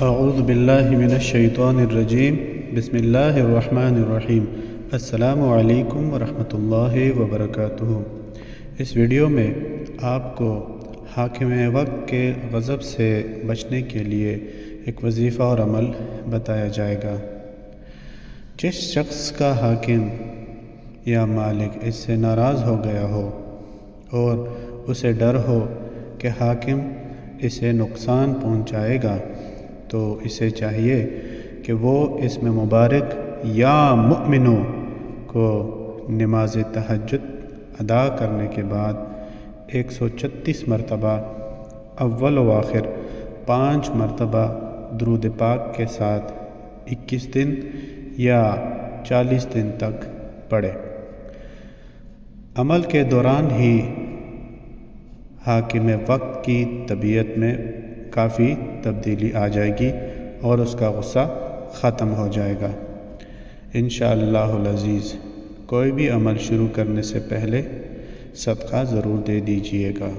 اعوذ باللہ من الشیطان الرجیم بسم اللہ الرحمن الرحیم۔ السلام علیکم ورحمۃ اللہ وبرکاتہ۔ اس ویڈیو میں آپ کو حاکم وقت کے غضب سے بچنے کے لیے ایک وظیفہ اور عمل بتایا جائے گا۔ جس شخص کا حاکم یا مالک اس سے ناراض ہو گیا ہو اور اسے ڈر ہو کہ حاکم اسے نقصان پہنچائے گا تو اسے چاہیے کہ وہ اس میں مبارک یا مؤمنو کو نماز تہجد ادا کرنے کے بعد 136 مرتبہ اول و آخر 5 مرتبہ درود پاک کے ساتھ 21 دن یا 40 دن تک پڑھے۔ عمل کے دوران ہی حاکم وقت کی طبیعت میں کافی تبدیلی آ جائے گی اور اس کا غصہ ختم ہو جائے گا انشاءاللہ العزیز۔ کوئی بھی عمل شروع کرنے سے پہلے صدقہ ضرور دے دیجیے گا۔